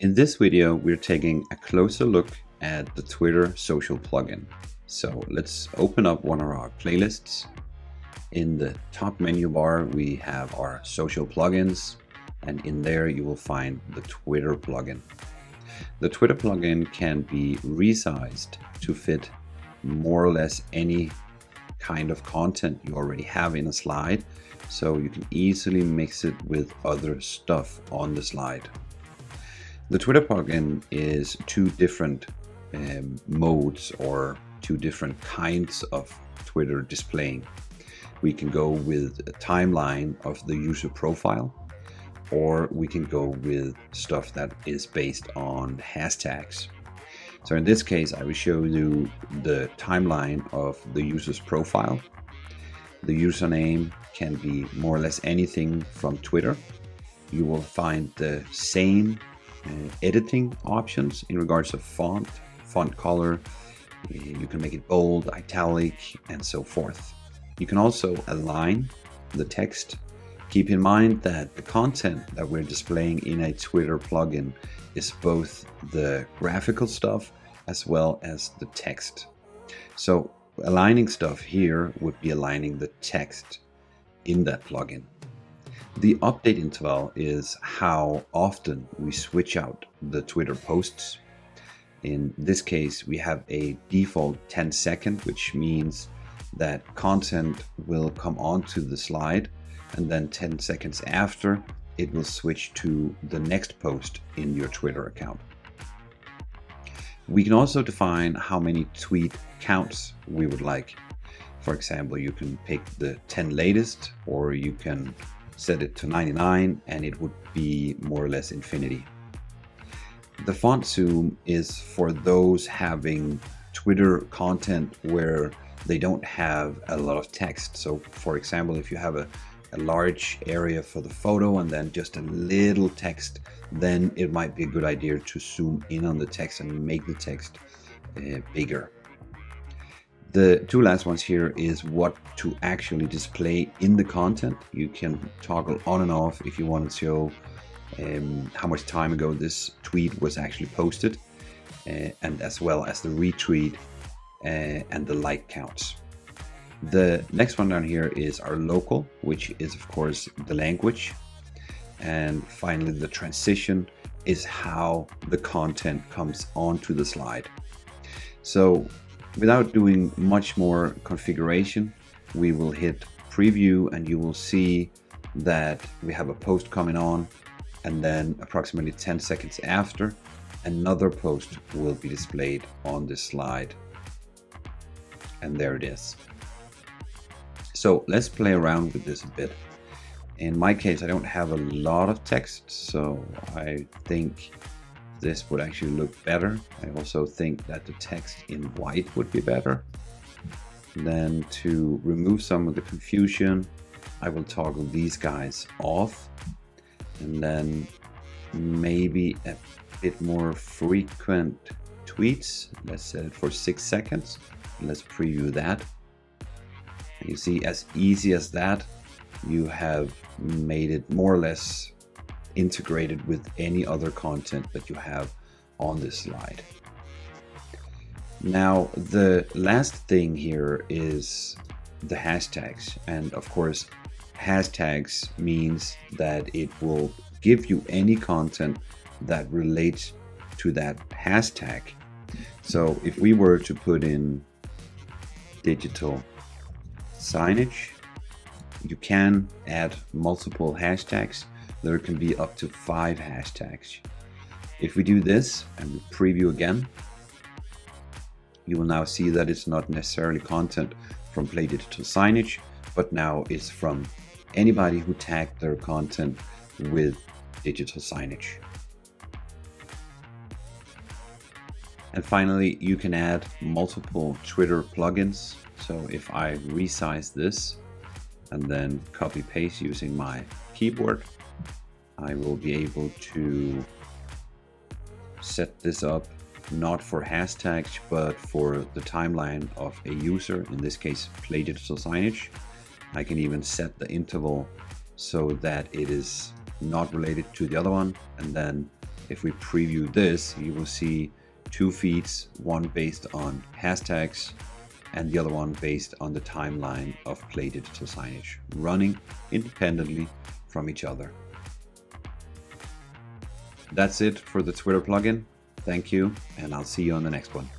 In this video, we're taking a closer look at the Twitter social plugin. So let's open up one of our playlists. In the top menu bar, we have our social plugins, and in there you will find the Twitter plugin. The Twitter plugin can be resized to fit more or less any kind of content you already have in a slide, so you can easily mix it with other stuff on the slide. The Twitter plugin is two different modes or two different kinds of Twitter displaying. We can go with a timeline of the user profile, or we can go with stuff that is based on hashtags. So in this case, I will show you the timeline of the user's profile. The username can be more or less anything from Twitter. You will find the same editing options in regards of font color. You can make it bold, italic, and so forth. You can also align the text. Keep in mind that the content that we're displaying in a Twitter plugin is both the graphical stuff as well as the text. So aligning stuff here would be aligning the text in that plugin. The update interval is how often we switch out the Twitter posts. In this case, we have a default 10-second, which means that content will come onto the slide, and then 10 seconds after, it will switch to the next post in your Twitter account. We can also define how many tweet counts we would like. For example, you can pick the 10 latest, or you can set it to 99 and it would be more or less infinity. The font zoom is for those having Twitter content where they don't have a lot of text. So for example, if you have a large area for the photo and then just a little text, then it might be a good idea to zoom in on the text and make the text bigger. The two last ones here is what to actually display in the content. You can toggle on and off if you want to show how much time ago this tweet was actually posted, and as well as the retweet and the like counts. The next one down here is our local, which is of course the language. And finally, the transition is how the content comes onto the slide. So without doing much more configuration, we will hit preview and you will see that we have a post coming on, and then approximately 10 seconds after, another post will be displayed on this slide. And there it is. So let's play around with this a bit. In my case, I don't have a lot of text, so I think this would actually look better. I also think that the text in white would be better. Then to remove some of the confusion, I will toggle these guys off, and then maybe a bit more frequent tweets. Let's set it for 6 seconds. Let's preview that. And you see, as easy as that, you have made it more or less integrated with any other content that you have on this slide. Now, the last thing here is the hashtags. And of course, hashtags means that it will give you any content that relates to that hashtag. So if we were to put in digital signage, you can add multiple hashtags. There can be up to 5 hashtags. If we do this and we preview again, you will now see that it's not necessarily content from Play Digital Signage, but now it's from anybody who tagged their content with digital signage. And finally, you can add multiple Twitter plugins. So if I resize this and then copy paste using my keyboard, I will be able to set this up not for hashtags, but for the timeline of a user, in this case, Play Digital Signage. I can even set the interval so that it is not related to the other one, and then if we preview this, you will see two feeds, one based on hashtags and the other one based on the timeline of Play Digital Signage, running independently from each other. That's it for the Twitter plugin. Thank you, and I'll see you on the next one.